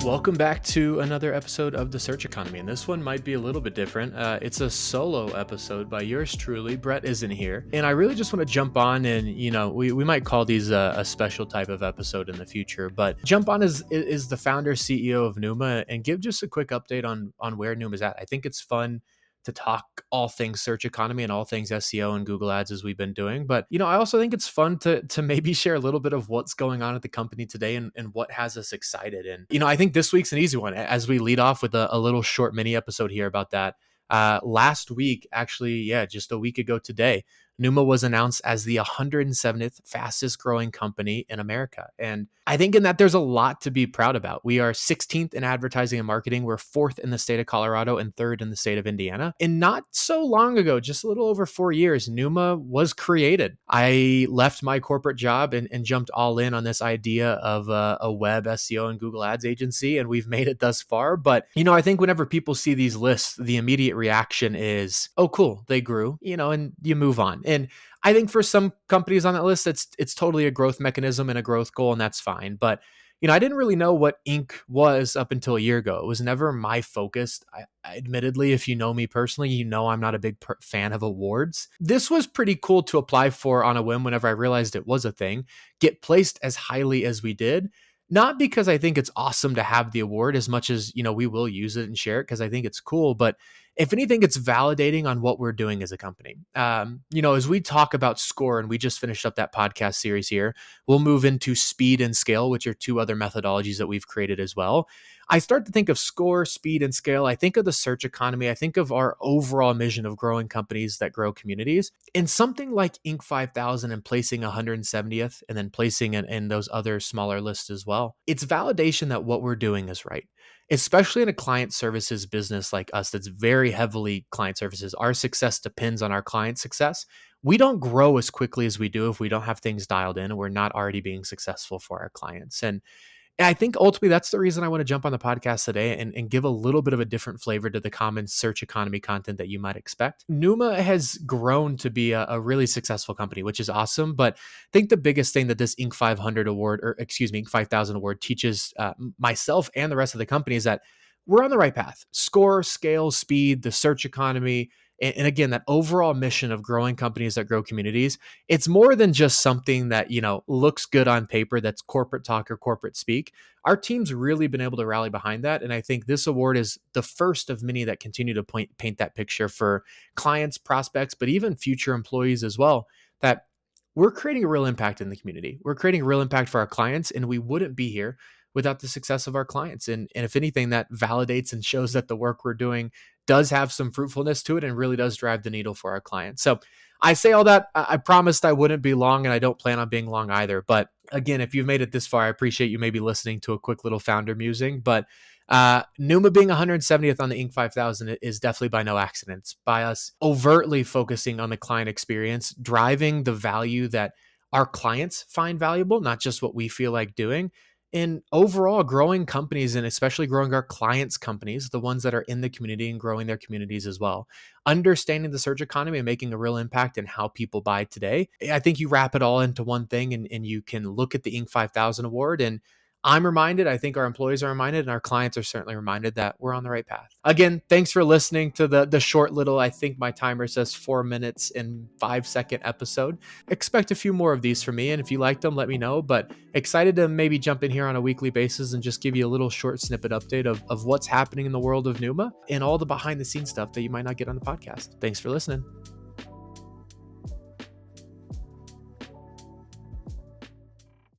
Welcome back to another episode of The Search Economy, and this one might be a little bit different. It's a solo episode by yours truly. Brett isn't here, and I really just want to jump on and, we might call these a special type of episode in the future, but jump on is the founder, CEO of Pneuma, and give just a quick update on where Pneuma's at. I think it's fun to talk all things search economy and all things SEO and Google Ads as we've been doing. But, I also think it's fun to maybe share a little bit of what's going on at the company today and what has us excited. And, I think this week's an easy one as we lead off with a little short mini episode here about that. Last week, actually, just a week ago today, Pneuma was announced as the 170th fastest growing company in America. And I think in that there's a lot to be proud about. We are 16th in advertising and marketing. We're 4th in the state of Colorado and 3rd in the state of Indiana. And not so long ago, just a little over 4 years, Pneuma was created. I left my corporate job and jumped all in on this idea of a web SEO and Google Ads agency. And we've made it thus far. But, I think whenever people see these lists, the immediate reaction is, oh, cool, they grew, and you move on. And I think for some companies on that list, it's totally a growth mechanism and a growth goal, and that's fine. But, I didn't really know what Inc. was up until a year ago. It was never my focus. I admittedly, if you know me personally, I'm not a big fan of awards. This was pretty cool to apply for on a whim whenever I realized it was a thing, get placed as highly as we did. Not because I think it's awesome to have the award as much as, we will use it and share it because I think it's cool. But if anything, it's validating on what we're doing as a company. As we talk about SCORE, and we just finished up that podcast series here, we'll move into speed and scale, which are two other methodologies that we've created as well. I start to think of SCORE, speed, and scale. I think of the search economy. I think of our overall mission of growing companies that grow communities. And something like Inc. 5000 and placing 170th and then placing it in those other smaller lists as well. It's validation that what we're doing is right, especially in a client services business like us that's very heavily client services. Our success depends on our client success. We don't grow as quickly as we do if we don't have things dialed in and we're not already being successful for our clients. And I think ultimately that's the reason I want to jump on the podcast today and give a little bit of a different flavor to the common search economy content that you might expect. Pneuma has grown to be a really successful company, which is awesome. But I think the biggest thing that this Inc. 500 award, Inc. 5000 award teaches myself and the rest of the company is that we're on the right path. SCORE, scale, speed, the search economy, and again, that overall mission of growing companies that grow communities, it's more than just something that, looks good on paper, that's corporate talk or corporate speak. Our team's really been able to rally behind that. And I think this award is the first of many that continue to paint that picture for clients, prospects, but even future employees as well, that we're creating a real impact in the community. We're creating a real impact for our clients, and we wouldn't be here without the success of our clients. And if anything, that validates and shows that the work we're doing does have some fruitfulness to it and really does drive the needle for our clients. So I say all that. I promised I wouldn't be long, and I don't plan on being long either. But again, if you've made it this far, I appreciate you maybe listening to a quick little founder musing. But Pneuma being 170th on the Inc. 5000 is definitely by no accident. It's by us overtly focusing on the client experience, driving the value that our clients find valuable, not just what we feel like doing. And overall, growing companies, and especially growing our clients' companies, the ones that are in the community and growing their communities as well. Understanding the search economy and making a real impact in how people buy today. I think you wrap it all into one thing, and you can look at the Inc. 5000 award, and I'm reminded, I think our employees are reminded, and our clients are certainly reminded that we're on the right path. Again, thanks for listening to the short little, I think my timer says 4 minutes and 5-second episode. Expect a few more of these from me, and if you liked them, let me know. But excited to maybe jump in here on a weekly basis and just give you a little short snippet update of what's happening in the world of Pneuma and all the behind the scenes stuff that you might not get on the podcast. Thanks for listening.